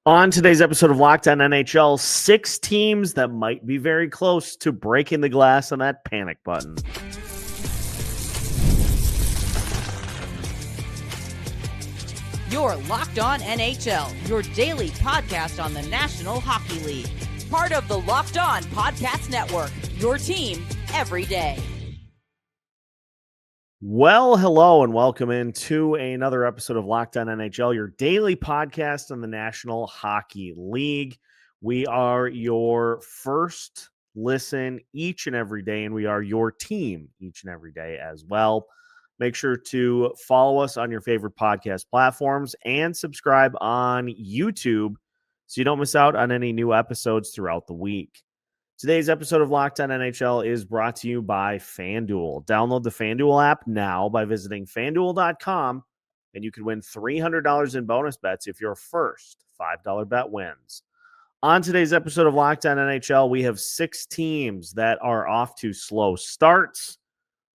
On today's episode of Locked On NHL, 6 teams that might be very close to breaking the glass on that panic button. You're Locked On NHL, your daily podcast on the National Hockey League. Part of the Locked On Podcast Network, your team every day. Well, hello and welcome into another episode of Locked On NHL, your daily podcast on the National Hockey League. We are your first listen each and every day, and we are your team each and every day as well. Make sure to follow us on your favorite podcast platforms and subscribe on YouTube so you don't miss out on any new episodes throughout the week. Today's episode of Locked On NHL is brought to you by FanDuel. Download the FanDuel app now by visiting FanDuel.com, and you can win $300 in bonus bets if your first $5 bet wins. On today's episode of Locked On NHL, we have 6 teams that are off to slow starts.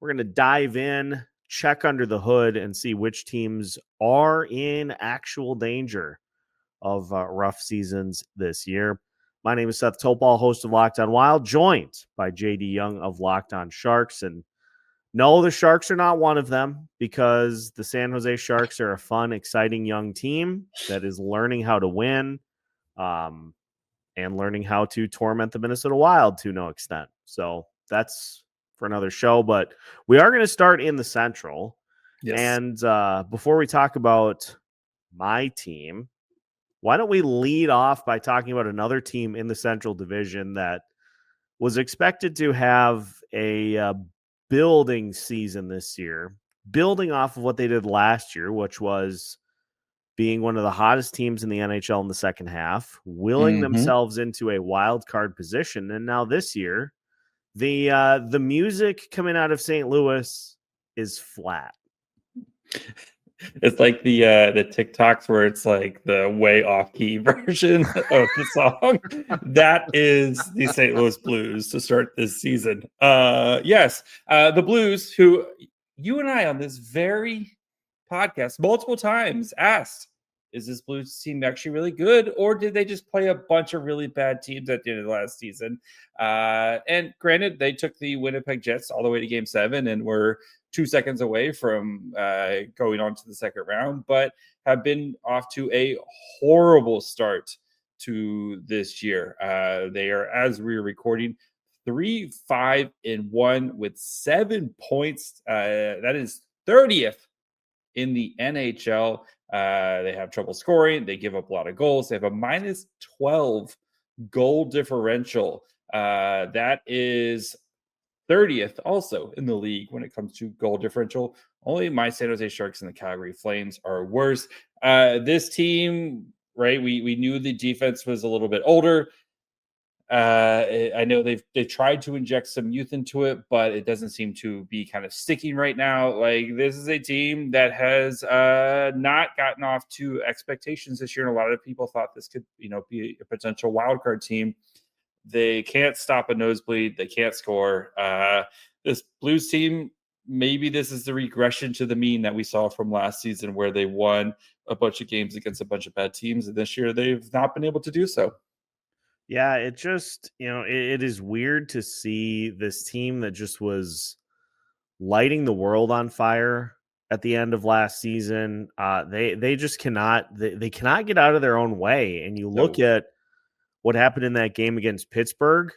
We're going to dive in, check under the hood, and see which teams are in actual danger of rough seasons this year. My name is Seth Toupal, host of Locked On Wild, joined by JD Young of Locked On Sharks. And no, the Sharks are not one of them because the San Jose Sharks are a fun, exciting young team that is learning how to win and learning how to torment the Minnesota Wild to no extent. So that's for another show. But we are going to start in the Central. Yes. And before we talk about my team, why don't we lead off by talking about another team in the Central Division that was expected to have a building season this year, building off of what they did last year, which was being one of the hottest teams in the NHL in the second half, willing themselves into a wild card position. And now this year, the music coming out of St. Louis is flat. It's like the TikToks where it's like the way off key version of the song. That is the St. Louis Blues to start this season. Yes, the Blues, who you and I on this very podcast multiple times asked, is this Blues team actually really good, or did they just play a bunch of really bad teams at the end of the last season? And granted, they took the Winnipeg Jets all the way to Game 7 and were 2 seconds away from going on to the second round, but have been off to a horrible start to this year. They are, as we're recording, 3-5-1 with 7 points. That is 30th in the NHL. They have trouble scoring. They give up a lot of goals. They have a minus 12 goal differential. That is 30th also in the league when it comes to goal differential. Only my San Jose Sharks and the Calgary Flames are worse. This team, right, we knew the defense was a little bit older. I know they've tried to inject some youth into it, but it doesn't seem to be kind of sticking right now. Like, this is a team that has not gotten off to expectations this year, and a lot of people thought this could, be a potential wild card team. They can't stop a nosebleed. They can't score. This Blues team, maybe this is the regression to the mean that we saw from last season where they won a bunch of games against a bunch of bad teams. And this year they've not been able to do so. Yeah, it just, it is weird to see this team that just was lighting the world on fire at the end of last season. They just cannot, they cannot get out of their own way. And you look at what happened in that game against Pittsburgh.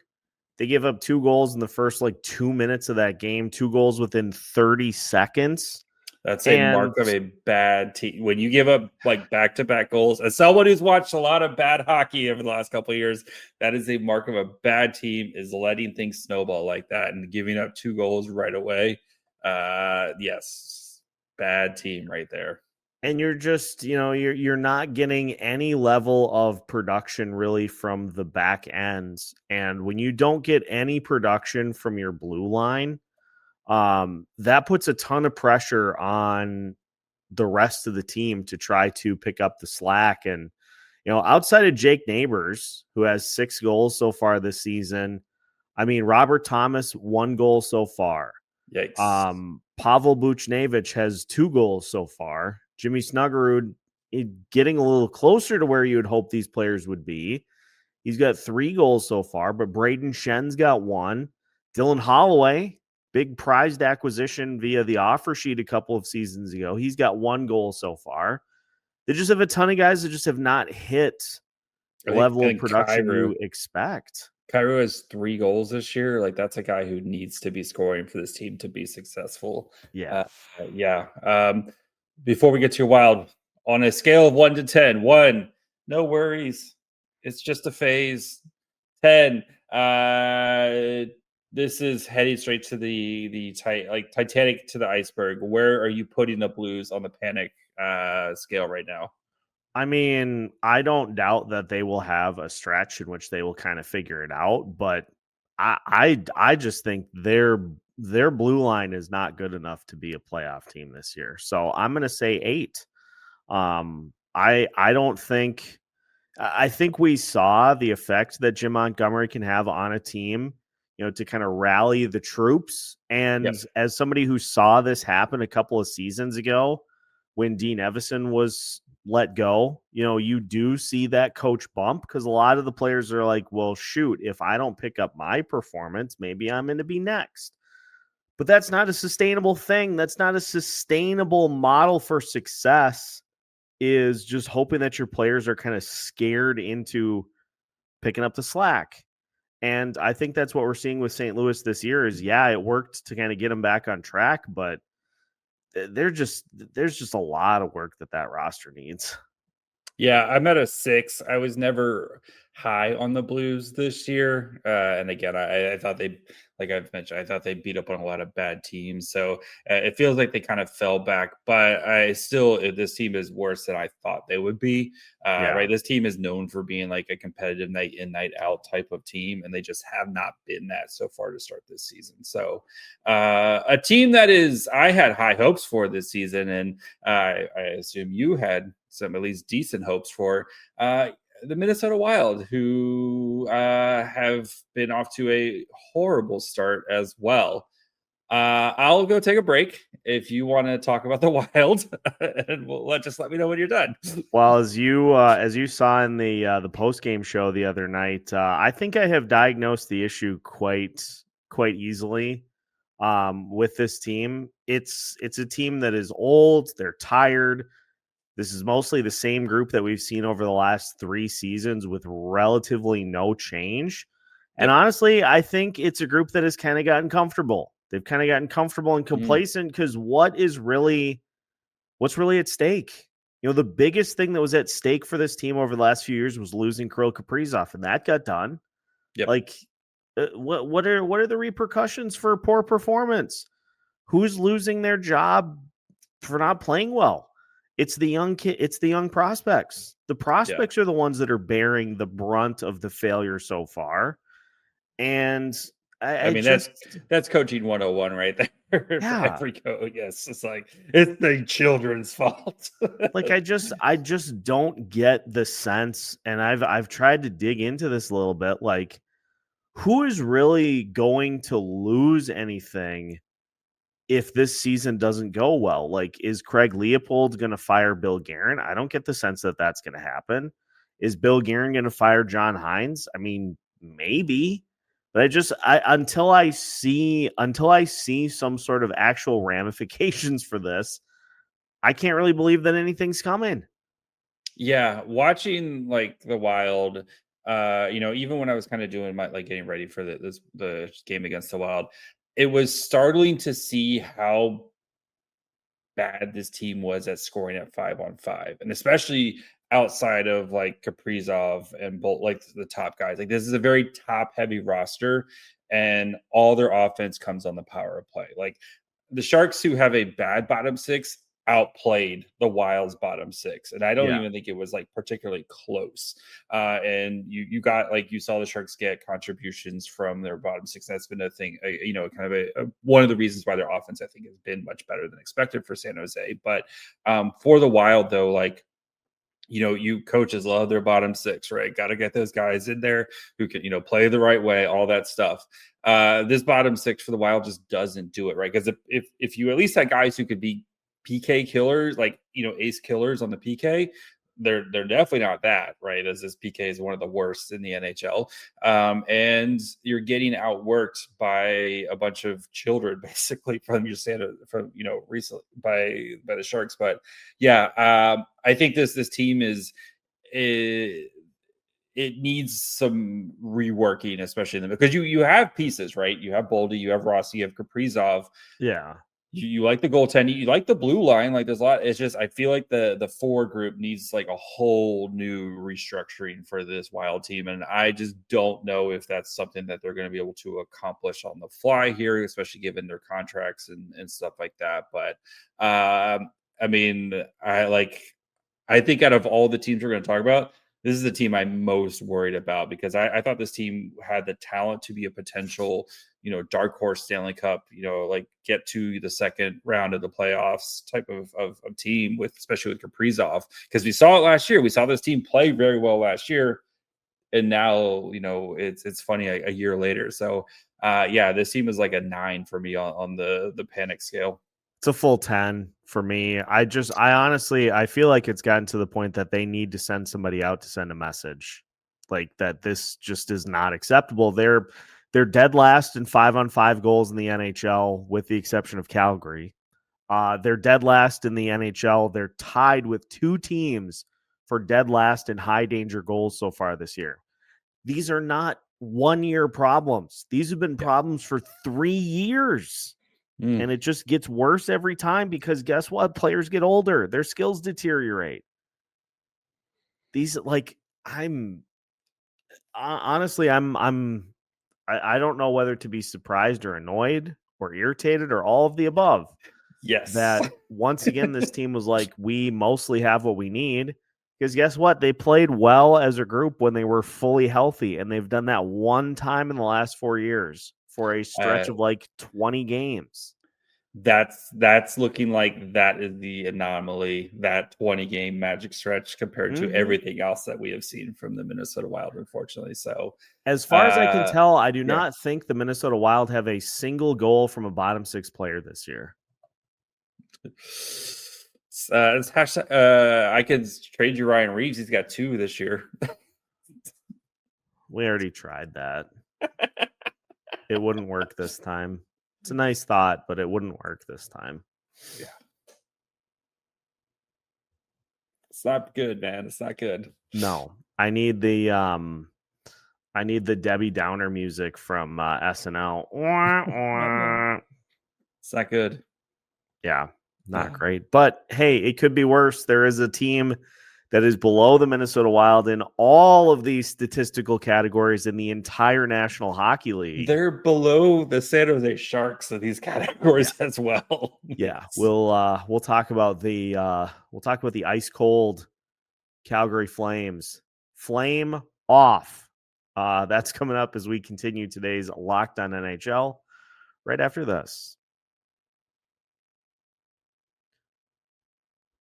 They gave up 2 goals in the first 2 minutes of that game, 2 goals within 30 seconds. That's a mark of a bad team. When you give up back-to-back goals, as someone who's watched a lot of bad hockey over the last couple of years, that is a mark of a bad team, is letting things snowball like that and giving up 2 goals right away. Yes, bad team right there. And you're just, you're not getting any level of production really from the back ends. And when you don't get any production from your blue line, that puts a ton of pressure on the rest of the team to try to pick up the slack. And, outside of Jake Neighbors, who has 6 goals so far this season, Robert Thomas, 1 goal so far. Yikes. Pavel Buchnevich has 2 goals so far. Jimmy Snuggerud getting a little closer to where you would hope these players would be. He's got 3 goals so far, but Braden Shen's got 1. Dylan Holloway, big prized acquisition via the offer sheet a couple of seasons ago. He's got 1 goal so far. They just have a ton of guys that just have not hit the level of production you expect. Kyrou has 3 goals this year. Like, that's a guy who needs to be scoring for this team to be successful. Yeah. Before we get to your Wild, on a scale of 1 to 10, 1, no worries. It's just a phase. 10, this is heading straight to the Titanic to the iceberg. Where are you putting the Blues on the panic scale right now? I mean, I don't doubt that they will have a stretch in which they will kind of figure it out, but I just think their blue line is not good enough to be a playoff team this year. So I'm going to say 8. I think we saw the effect that Jim Montgomery can have on a team, to kind of rally the troops. And as somebody who saw this happen a couple of seasons ago when Dean Evison was let go, you do see that coach bump because a lot of the players are like, well, shoot, if I don't pick up my performance, maybe I'm going to be next. But that's not a sustainable thing. That's not a sustainable model for success, is just hoping that your players are kind of scared into picking up the slack. And I think that's what we're seeing with St. Louis this year is, it worked to kind of get them back on track, but there's just a lot of work that roster needs. Yeah, I'm at a 6. I was never high on the Blues this year. And again, I thought they, like I've mentioned, I thought they beat up on a lot of bad teams. So it feels like they kind of fell back. But this team is worse than I thought they would be. Right. This team is known for being like a competitive night in, night out type of team. And they just have not been that so far to start this season. So a team that I had high hopes for this season. And I assume you had some at least decent hopes for the Minnesota Wild, who have been off to a horrible start as well. I'll go take a break if you want to talk about the Wild, and just let me know when you're done. Well, as you saw in the post game show the other night, I think I have diagnosed the issue quite easily with this team. It's a team that is old. They're tired. This is mostly the same group that we've seen over the last 3 seasons with relatively no change. And honestly, I think it's a group that has kind of gotten comfortable. They've kind of gotten comfortable and complacent because what's really at stake? The biggest thing that was at stake for this team over the last few years was losing Kirill Kaprizov, and that got done. Yep. Like, what are the repercussions for poor performance? Who's losing their job for not playing well? It's the young kid. It's the young prospects. The prospects are the ones that are bearing the brunt of the failure so far. And I mean, that's coaching 101 right there. Yeah. For every coach. Yes. It's like, it's the children's fault. Like, I just don't get the sense. And I've tried to dig into this a little bit. Like, who is really going to lose anything if this season doesn't go well? Like, is Craig Leopold going to fire Bill Guerin? I don't get the sense that that's going to happen. Is Bill Guerin going to fire John Hines? I mean, maybe, but until I see some sort of actual ramifications for this, I can't really believe that anything's coming. Yeah, watching like the Wild, even when I was kind of doing my getting ready for the game against the Wild, it was startling to see how bad this team was at scoring at 5-on-5, and especially outside of like Kaprizov and Bolt, like the top guys. Like, this is a very top heavy roster, and all their offense comes on the power play. Like, the Sharks, who have a bad bottom 6, outplayed the Wild's bottom 6, and I don't even think it was like particularly close. And you got, like, you saw the Sharks get contributions from their bottom 6. That's been a thing, kind of one of the reasons why their offense, I think, has been much better than expected for San Jose. But for the Wild, though, like, you coaches love their bottom 6, right? Got to get those guys in there who can, play the right way, all that stuff. This bottom 6 for the Wild just doesn't do it, right? Because if you at least had guys who could be PK killers, like, ace killers on the PK. They're definitely not that, right? As this PK is one of the worst in the NHL. And you're getting outworked by a bunch of children, basically, from recently by the Sharks. But yeah, I think this team it needs some reworking, especially in the, because you have pieces, right? You have Boldy, you have Rossi, you have Kaprizov. Yeah. You like the goaltending, you like the blue line. Like, there's a lot. It's just, I feel like the forward group needs like a whole new restructuring for this Wild team, and I just don't know if that's something that they're going to be able to accomplish on the fly here, especially given their contracts and stuff like that. But I mean, I think out of all the teams we're going to talk about, this is the team I'm most worried about, because I thought this team had the talent to be a potential, dark horse Stanley Cup, like get to the second round of the playoffs type of team, especially with Kaprizov, because we saw it last year. We saw this team play very well last year, and now it's funny a year later. So yeah, this team is like a 9 for me on the panic scale. It's a full 10 for me. I honestly, I feel like it's gotten to the point that they need to send somebody out to send a message, like that this just is not acceptable. They're dead last in 5-on-5 goals in the NHL, with the exception of Calgary. They're dead last in the NHL. They're tied with 2 teams for dead last in high danger goals so far this year. These are not 1-year problems. These have been problems for 3 years. And it just gets worse every time, because guess what? Players get older. Their skills deteriorate. These, like, I don't know whether to be surprised or annoyed or irritated or all of the above. Yes. That once again, this team was like, we mostly have what we need, because guess what? They played well as a group when they were fully healthy. And they've done that one time in the last 4 years for a stretch of like 20 games. That's looking like that is the anomaly, that 20-game magic stretch, compared to everything else that we have seen from the Minnesota Wild, unfortunately. So as far as I can tell, I do not think the Minnesota Wild have a single goal from a bottom 6 player this year. I could trade you Ryan Reeves. He's got 2 this year. We already tried that. It wouldn't work this time. It's a nice thought, but it wouldn't work this time. Yeah. It's not good, man. It's not good. No. I need the Debbie Downer music from SNL. It's not good. Yeah, not great. But hey, it could be worse. There is a team that is below the Minnesota Wild in all of these statistical categories in the entire National Hockey League. They're below the San Jose Sharks in these categories as well. Yeah, we'll talk about the ice cold Calgary Flames. Flame off. That's coming up as we continue today's Locked On NHL right after this.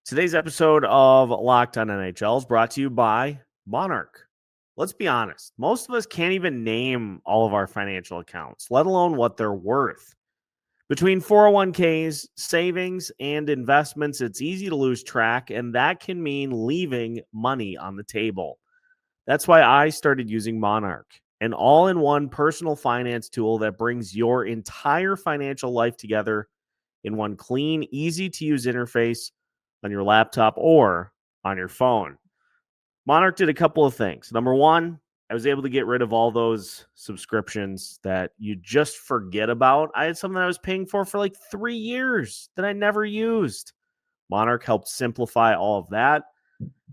Today's episode of Locked On NHL is brought to you by Monarch. Let's be honest. Most of us can't even name all of our financial accounts, let alone what they're worth. Between 401ks, savings, and investments, it's easy to lose track, and that can mean leaving money on the table. That's why I started using Monarch, an all-in-one personal finance tool that brings your entire financial life together in one clean, easy-to-use interface on your laptop or on your phone. Monarch did a couple of things. Number one, I was able to get rid of all those subscriptions that you just forget about. I had something I was paying for like 3 years that I never used. Monarch helped simplify all of that.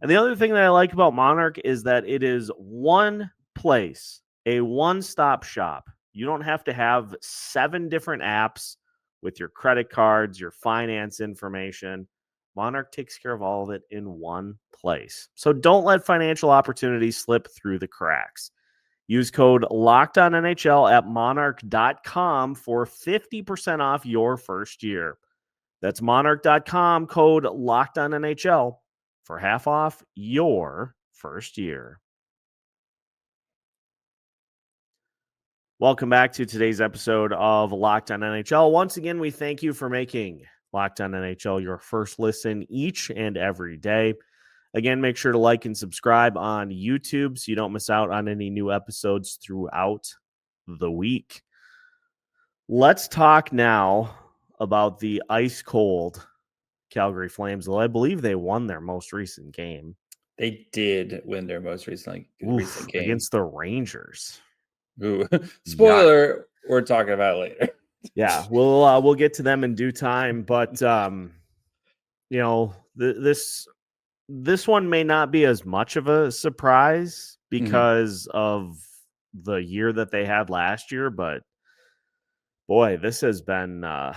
And the other thing that I like about Monarch is that it is one place, a one-stop shop. You don't have to have 7 different apps with your credit cards, your finance information. Monarch takes care of all of it in one place. So don't let financial opportunities slip through the cracks. Use code LOCKEDONNHL at monarch.com for 50% off your first year. That's monarch.com, code LOCKEDONNHL for half off your first year. Welcome back to today's episode of Locked On NHL. Once again, we thank you for making Locked On NHL, your first listen each and every day. Again, make sure to like and subscribe on YouTube so you don't miss out on any new episodes throughout the week. Let's talk now about the ice cold Calgary Flames. Well, I believe they won their most recent game. They did win their most recent game against the Rangers. Ooh. Spoiler, we're talking about it later. Yeah, we'll get to them in due time, but this one may not be as much of a surprise because of the year that they had last year, but boy, this has been a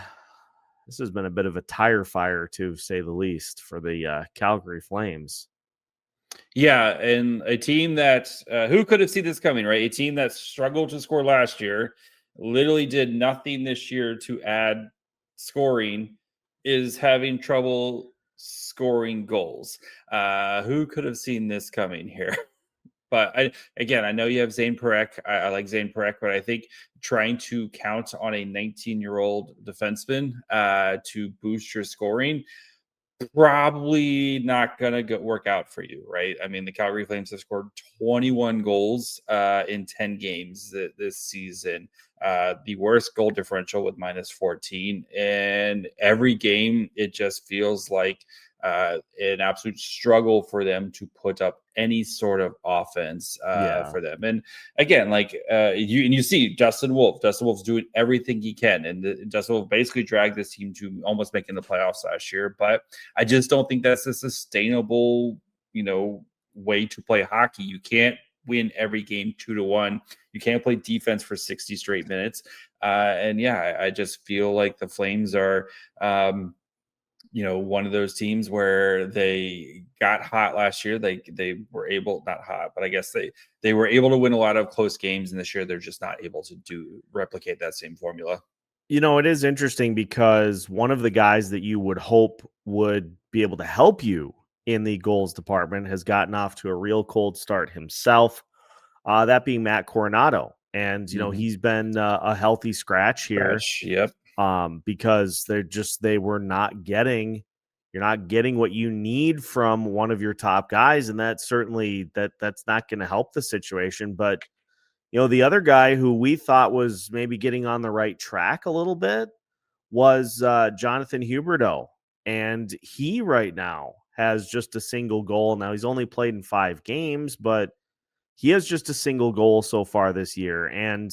bit of a tire fire, to say the least, for the Calgary Flames. Yeah, and a team that who could have seen this coming, right? A team that struggled to score last year, literally did nothing this year to add scoring, is having trouble scoring goals. Who could have seen this coming here? But I know you have Zane Parekh. I like Zane Parekh, but I think trying to count on a 19-year-old defenseman to boost your scoring, probably not going to work out for you, right? I mean, the Calgary Flames have scored 21 goals in 10 games this season. The worst goal differential with -14. And every game, it just feels like an absolute struggle for them to put up any sort of offense for them. And again, like you see Justin Wolf's doing everything he can, and Justin Wolf basically dragged this team to almost making the playoffs last year. But I just don't think that's a sustainable, way to play hockey. You can't win every game 2-1. You can't play defense for 60 straight minutes. I just feel like the Flames are one of those teams where they got hot last year. They were able, not hot, but I guess they were able to win a lot of close games, and this year they're just not able to replicate that same formula. It is interesting because one of the guys that you would hope would be able to help you in the goals department has gotten off to a real cold start himself. That being Matt Coronado. And, he's been a healthy scratch here. Yep. Because you're not getting what you need from one of your top guys. And that's certainly that's not going to help the situation. But, the other guy who we thought was maybe getting on the right track a little bit was Jonathan Huberdeau. And he right now has just a single goal. Now he's only played in 5 games, but he has just a single goal so far this year. And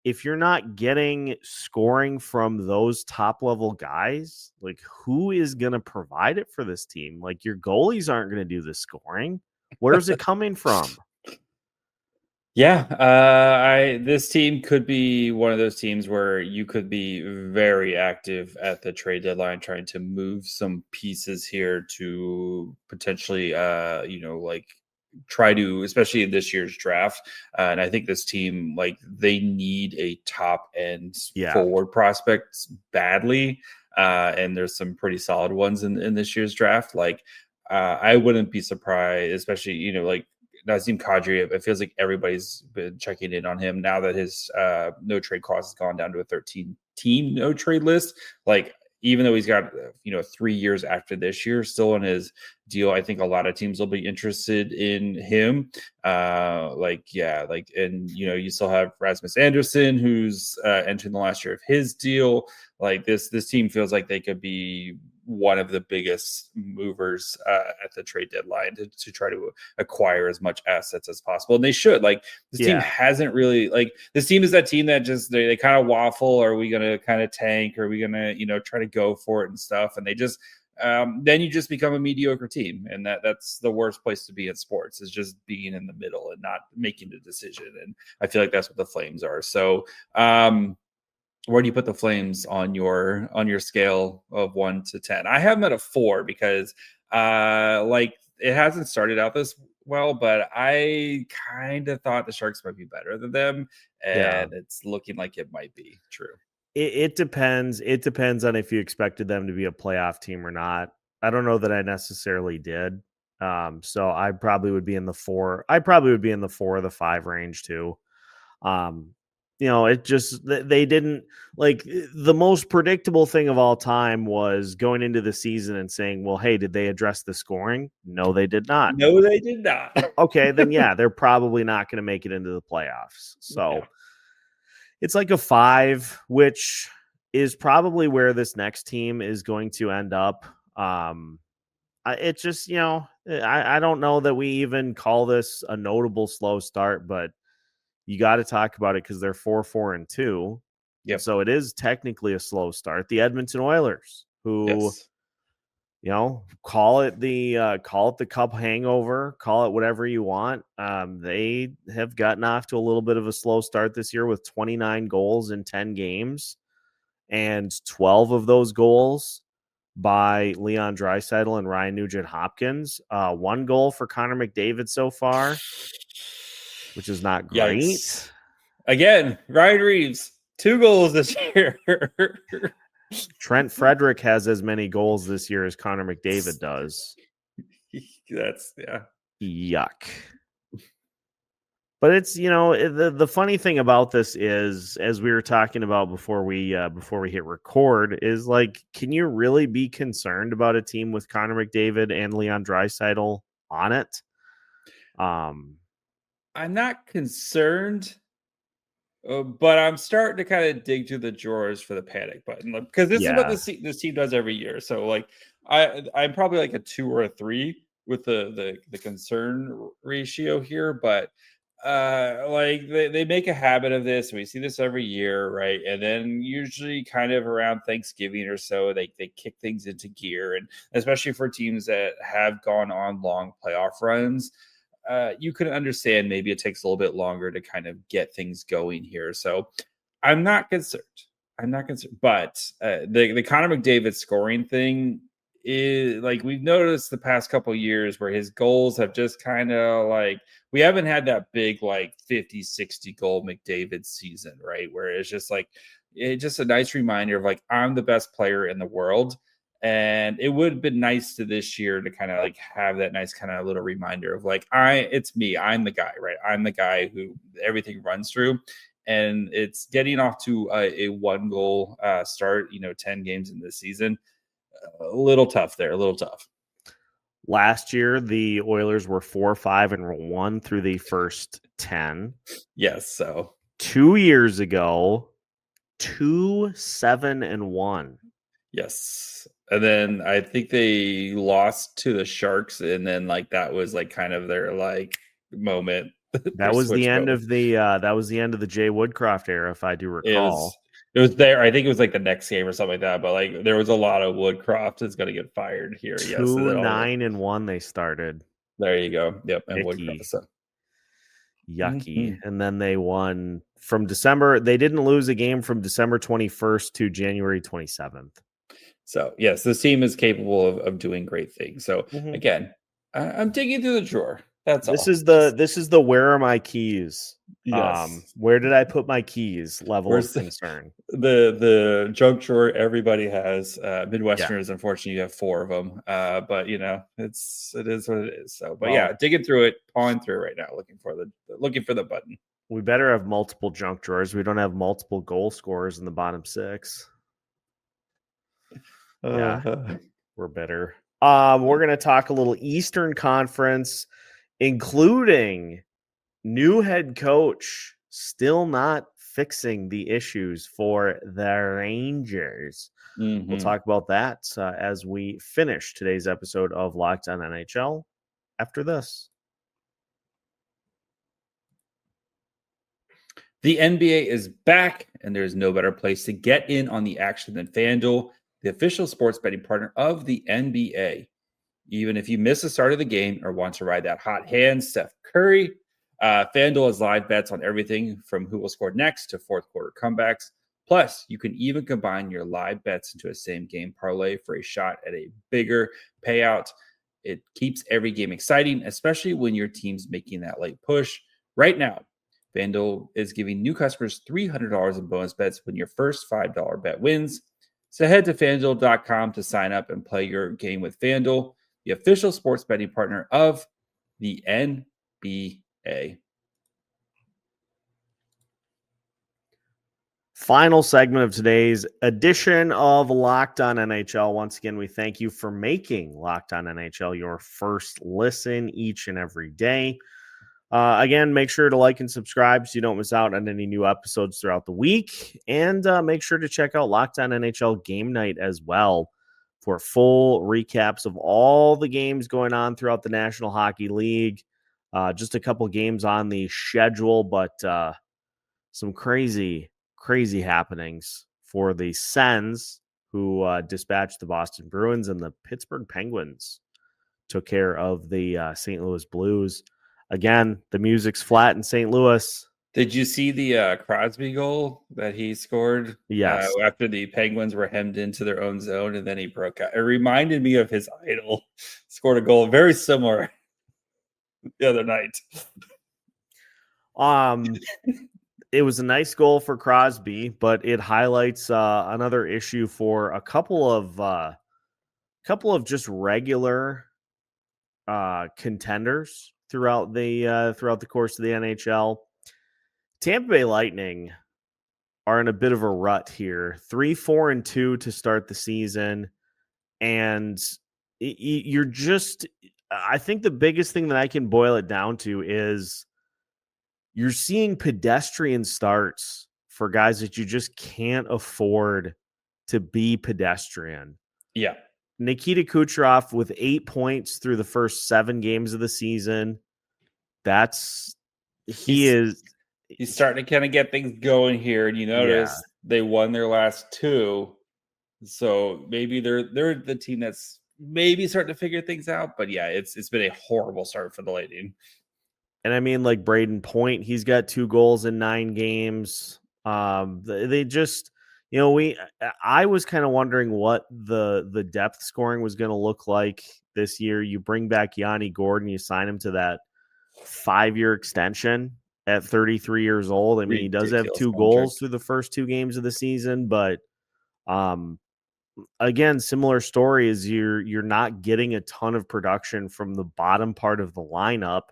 if you're not getting scoring from those top level guys, like who is going to provide it for this team? Like your goalies aren't going to do the scoring. Where's it coming from? Yeah, this team could be one of those teams where you could be very active at the trade deadline, trying to move some pieces here to potentially, try to, especially in this year's draft. And I think this team, they need a top end forward prospects badly. And there's some pretty solid ones in this year's draft. I wouldn't be surprised, especially, Nazem Kadri. It feels like everybody's been checking in on him now that his no trade clause has gone down to a 13-team no trade list. Even though he's got 3 years after this year still on his deal, I think a lot of teams will be interested in him. You still have Rasmus Anderson, who's entering the last year of his deal. This team feels like they could be one of the biggest movers at the trade deadline to try to acquire as much assets as possible. And they should. This team hasn't really, this team is that team that just they kind of waffle. Are we going to kind of tank? Are we going to try to go for it and stuff? And they just then you just become a mediocre team, and that's the worst place to be in sports, is just being in the middle and not making the decision. And I feel like that's what the Flames are. So where do you put the Flames on your scale of 1 to 10? I have them at a 4 because it hasn't started out this well, but I kind of thought the Sharks might be better than them, and it's looking like it might be true. It depends. It depends on if you expected them to be a playoff team or not. I don't know that I necessarily did. So I probably would be in the 4. I probably would be in the 4 or the 5 range too. it just they didn't like the most predictable thing of all time was going into the season and saying, well, hey, did they address the scoring? No, they did not. No, they did not. Okay, then yeah, they're probably not going to make it into the playoffs. So it's like a 5, which is probably where this next team is going to end up. It just, I don't know that we even call this a notable slow start, but you got to talk about it because they're 4-4-2. Yep. So it is technically a slow start. The Edmonton Oilers, who, call it the cup hangover, call it whatever you want. They have gotten off to a little bit of a slow start this year with 29 goals in 10 games, and 12 of those goals by Leon Draisaitl and Ryan Nugent-Hopkins. 1 goal for Connor McDavid so far, which is not great. Yikes. Again, Ryan Reeves, 2 goals this year. Trent Frederick has as many goals this year as Connor McDavid does. That's yuck. But it's, the funny thing about this is, as we were talking about before we hit record, is like, can you really be concerned about a team with Connor McDavid and Leon Draisaitl on it? I'm not concerned, but I'm starting to kind of dig through the drawers for the panic button, because this is what this team does every year. So like, I'm probably like a 2 or a 3 with the concern ratio here, but like they make a habit of this. We see this every year, right? And then usually kind of around Thanksgiving or so, they kick things into gear. And especially for teams that have gone on long playoff runs, you can understand maybe it takes a little bit longer to kind of get things going here. So I'm not concerned. But the Connor McDavid scoring thing is, like, we've noticed the past couple of years where his goals have just kind of like, we haven't had that big like 50-60 goal McDavid season, right? Where it's just like, it's just a nice reminder of like, I'm the best player in the world. And it would have been nice to this year to kind of like have that nice kind of little reminder of like, it's me, I'm the guy, right? I'm the guy who everything runs through. And it's getting off to a 1 goal start, 10 games in this season. A little tough there, a little tough. Last year, the Oilers were 4-5-1 through the first 10. Yes. So 2 years ago, 2-7-1. Yes. And then I think they lost to the Sharks, and then like that was like kind of their like moment. That was the end of the Jay Woodcroft era, if I do recall. It was there. I think it was like the next game or something like that. But like there was a lot of Woodcroft is going to get fired here. 2-9-1 they started. There you go. Yep. And Icky. Woodcroft. So. Yucky. Mm-hmm. And then they won from December. They didn't lose a game from December 21st to January 27th. So yes, this team is capable of doing great things. So again, I'm digging through the drawer. That's this all. This is the where are my keys? Yes. Where did I put my keys level of concern? The junk drawer everybody has. Midwesterners, unfortunately, you have 4 of them. But it is what it is. So, but digging through it, pawing through it right now, looking for the button. We better have multiple junk drawers. We don't have multiple goal scorers in the bottom 6. Yeah, we're better. We're going to talk a little Eastern Conference, including new head coach still not fixing the issues for the Rangers. We'll talk about that as we finish today's episode of Locked On NHL after this. The NBA is back, and there's no better place to get in on the action than FanDuel, the official sports betting partner of the NBA. Even if you miss the start of the game or want to ride that hot hand, Steph Curry, FanDuel has live bets on everything from who will score next to fourth quarter comebacks. Plus, you can even combine your live bets into a same game parlay for a shot at a bigger payout. It keeps every game exciting, especially when your team's making that late push. Right now, FanDuel is giving new customers $300 in bonus bets when your first $5 bet wins. So head to FanDuel.com to sign up and play your game with FanDuel, the official sports betting partner of the NBA. Final segment of today's edition of Locked On NHL. Once again, we thank you for making Locked On NHL your first listen each and every day. Again, make sure to like and subscribe so you don't miss out on any new episodes throughout the week. And make sure to check out Locked On NHL Game Night as well for full recaps of all the games going on throughout the National Hockey League. Just a couple games on the schedule, but some crazy happenings for the Sens, who dispatched the Boston Bruins, and the Pittsburgh Penguins took care of the St. Louis Blues. Again, the music's flat in St. Louis. Did you see the Crosby goal that he scored? Yes. After the Penguins were hemmed into their own zone, and then he broke out. It reminded me of his idol. Scored a goal very similar the other night. It was a nice goal for Crosby, but it highlights another issue for a couple of just regular contenders throughout the course of the NHL. Tampa Bay Lightning are in a bit of a rut here. 3-4-2 to start the season, and you're just. I think the biggest thing that I can boil it down to is you're seeing pedestrian starts for guys that you just can't afford to be pedestrian. Yeah. Nikita Kucherov with 8 points through the first 7 games of the season. He's starting to kind of get things going here, and you notice they won their last 2. So maybe they're the team that's maybe starting to figure things out. But yeah, it's been a horrible start for the Lightning. And I mean, like Brayden Point, he's got 2 goals in 9 games. They just, I was kind of wondering what the depth scoring was going to look like this year. You bring back Yanni Gordon, you sign him to that 5-year extension at 33 years old. I mean, he does have 2 goals through the first 2 games of the season, but again, similar story is you're not getting a ton of production from the bottom part of the lineup.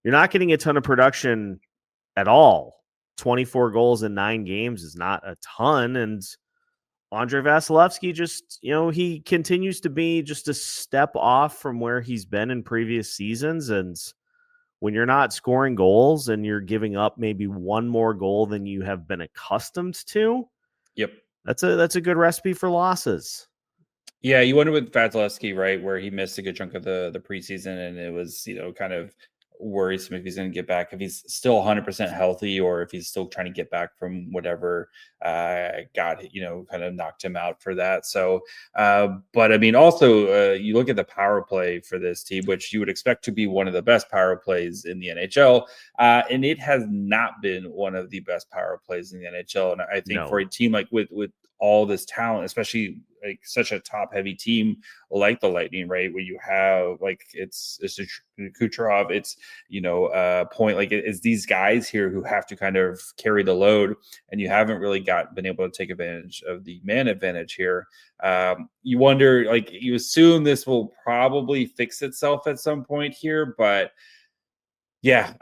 You're not getting a ton of production at all. 24 goals in 9 games is not a ton. And Andrei Vasilevskiy just, he continues to be just a step off from where he's been in previous seasons. And when you're not scoring goals and you're giving up maybe one more goal than you have been accustomed to, yep, that's a good recipe for losses. Yeah, you wonder with Vasilevskiy, right, where he missed a good chunk of the preseason, and it was, kind of worrisome if he's going to get back, if he's still 100% healthy, or if he's still trying to get back from whatever kind of knocked him out for that. So, but I mean, also you look at the power play for this team, which you would expect to be one of the best power plays in the NHL, and it has not been one of the best power plays in the NHL. And I think for a team like with all this talent, especially like such a top heavy team like the Lightning, right, where you have like it's Kucherov, it's Point, like it's these guys here who have to kind of carry the load, and you haven't really been able to take advantage of the man advantage here. You wonder, like, you assume this will probably fix itself at some point here, but yeah,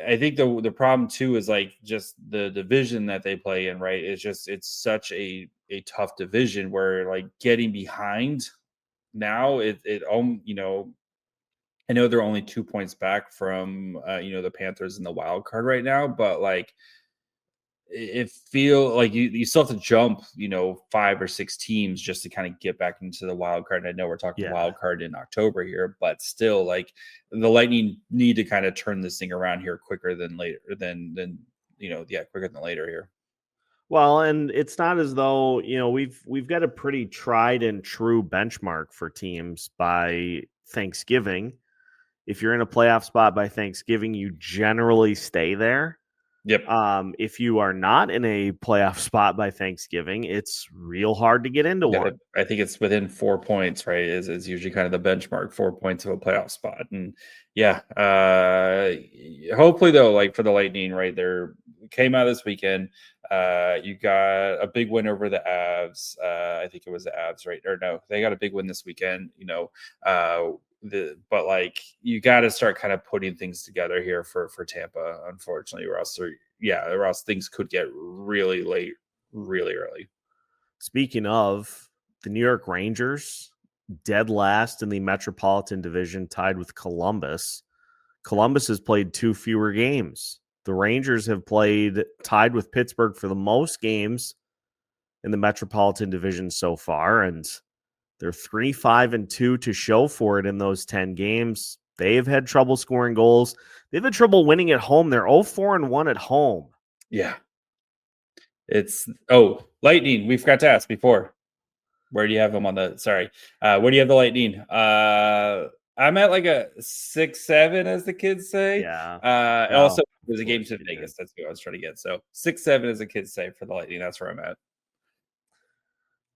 I think the problem too is like just the division that they play in, right? It's such a tough division where like getting behind now, I know they're only 2 points back from the Panthers in the wild card right now, but like it feel like you still have to jump 5 or 6 teams just to kind of get back into the wild card. And I know we're talking wild card in October here, but still, like, the Lightning need to kind of turn this thing around here quicker than later quicker than later here. Well, and it's not as though, we've got a pretty tried and true benchmark for teams by Thanksgiving. If you're in a playoff spot by Thanksgiving, you generally stay there. Yep. If you are not in a playoff spot by Thanksgiving, it's real hard to get into one. I think it's within 4 points, right? Is usually kind of the benchmark, 4 points of a playoff spot. And yeah, hopefully though, like for the Lightning, right, they're came out this weekend. You got a big win over the Avs. I think it was the Avs, right? Or no, they got a big win this weekend. but like you got to start kind of putting things together here for Tampa, unfortunately, or else things could get really late, really early. Speaking of the New York Rangers, dead last in the Metropolitan Division, tied with Columbus. Columbus has played 2 fewer games. The Rangers have played tied with Pittsburgh for the most games in the Metropolitan Division so far, and they're 3-5-2 to show for it in those 10 games. They've had trouble scoring goals. They've had trouble winning at home. They're 0-4-1 at home. Yeah. Lightning. We forgot to ask before. Where do you have them on the? Sorry. Where do you have the Lightning? I'm at like a 6-7, as the kids say. Yeah. Also, there's a game to Vegas. That's what I was trying to get. So 6-7, as the kids say, for the Lightning. That's where I'm at.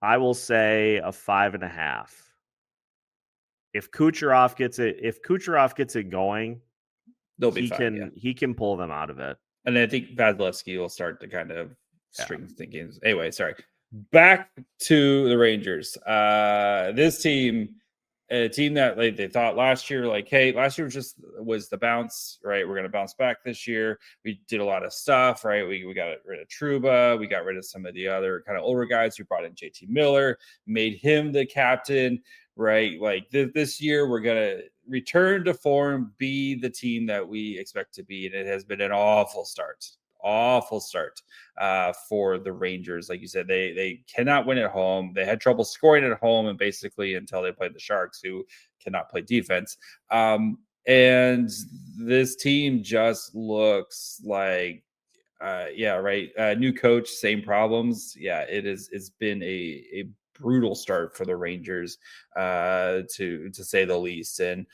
I will say a 5.5. If Kucherov gets it going, they'll be fine. He can pull them out of it. And I think Vasilevskiy will start to kind of string games. Anyway, sorry. Back to the Rangers. This team, a team that like they thought last year, like, hey, last year was the bounce, right? We're going to bounce back this year. We did a lot of stuff, right? We got rid of Trouba. We got rid of some of the other kind of older guys. We brought in JT Miller, made him the captain, right? Like this year, we're going to return to form, be the team that we expect to be. And it has been an awful start for the Rangers. Like you said, they cannot win at home. They had trouble scoring at home, and basically until they played the Sharks, who cannot play defense. And this team just looks like, new coach, same problems. Yeah, it's been a brutal start for the Rangers, to say the least. And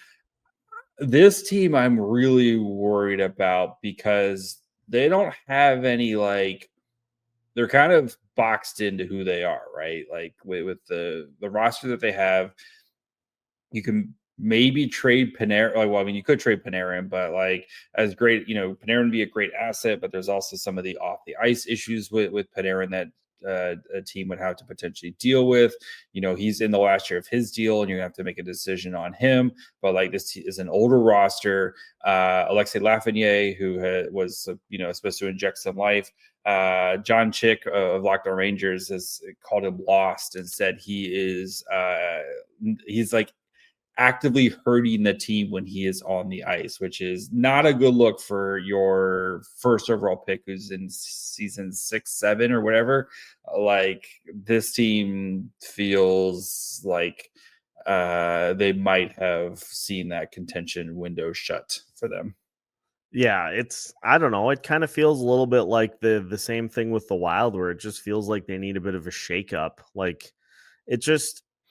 this team I'm really worried about because they don't have any, like, they're kind of boxed into who they are, right? Like with the roster that they have, you can maybe trade Panarin. You could trade Panarin, but like as great, Panarin would be a great asset, but there's also some of the off the ice issues with Panarin that a team would have to potentially deal with. He's in the last year of his deal, and you have to make a decision on him. But like this is an older roster. Alexei Lafreniere, who was supposed to inject some life. John Chick of Locked On Rangers has called him lost and said he's like actively hurting the team when he is on the ice, which is not a good look for your first overall pick who's in season 6, 7 or whatever. Like this team feels like they might have seen that contention window shut for them. Yeah, I don't know. It kind of feels a little bit like the same thing with the Wild, where it just feels like they need a bit of a shakeup. Like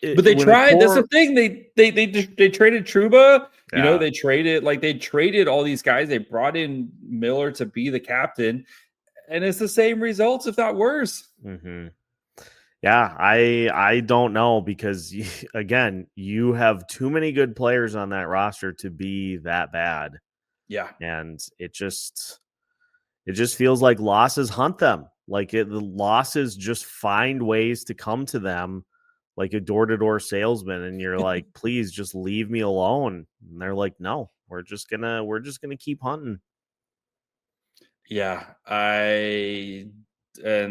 but they tried. That's the thing. They traded Trouba. Yeah. They traded all these guys. They brought in Miller to be the captain, and it's the same results, if not worse. Mm-hmm. Yeah, I don't know, because again, you have too many good players on that roster to be that bad. Yeah, and it just feels like losses hunt them. Like the losses just find ways to come to them, like a door-to-door salesman, and you're like, please just leave me alone. And they're like, no, we're just gonna keep hunting. Yeah, and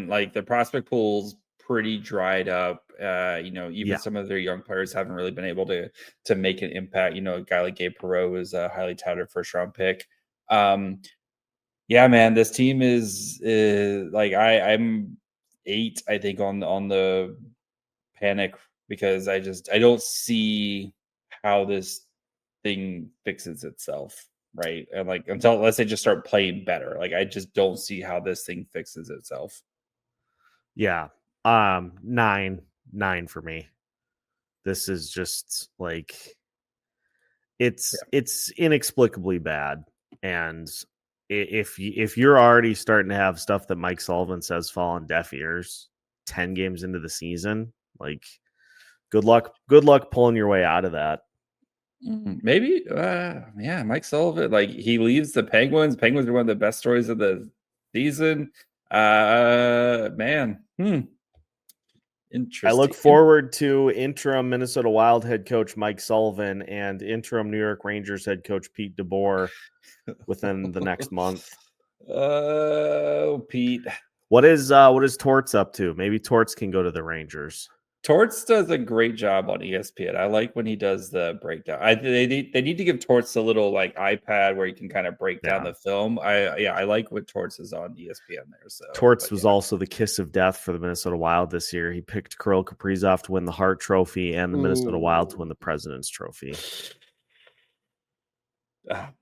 like the prospect pool's pretty dried up. Some of their young players haven't really been able to make an impact. A guy like Gabe Perreault is a highly touted first-round pick. Yeah, man, this team is like I'm 8, I think, on the panic, because I don't see how this thing fixes itself, right? And like unless they just start playing better, like I just don't see how this thing fixes itself. Yeah, 9 for me. This is just like it's inexplicably bad, and if you're already starting to have stuff that Mike Sullivan says fall on deaf ears 10 games into the season, like good luck pulling your way out of that. Maybe Mike Sullivan, like he leaves the Penguins are one of the best stories of the season. I look Interesting. forward to interim Minnesota Wild head coach Mike Sullivan and interim New York Rangers head coach Pete DeBoer within the next month. Oh, Pete. What is Torts up to? Maybe Torts can go to the Rangers. Torts does a great job on ESPN. I like when he does the breakdown. They need to give Torts a little like iPad where he can kind of break down the film. I like what Torts is on ESPN there. So Torts was also the kiss of death for the Minnesota Wild this year. He picked Kirill Kaprizov to win the Hart Trophy and the Minnesota Wild to win the President's Trophy. It's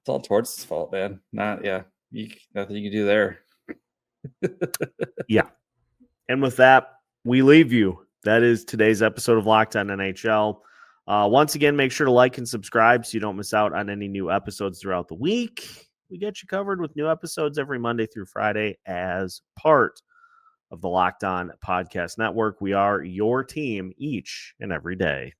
all Torts' fault, man. Nothing you can do there. Yeah. And with that, we leave you. That is today's episode of Locked On NHL. Once again, make sure to like and subscribe so you don't miss out on any new episodes throughout the week. We get you covered with new episodes every Monday through Friday as part of the Locked On Podcast Network. We are your team each and every day.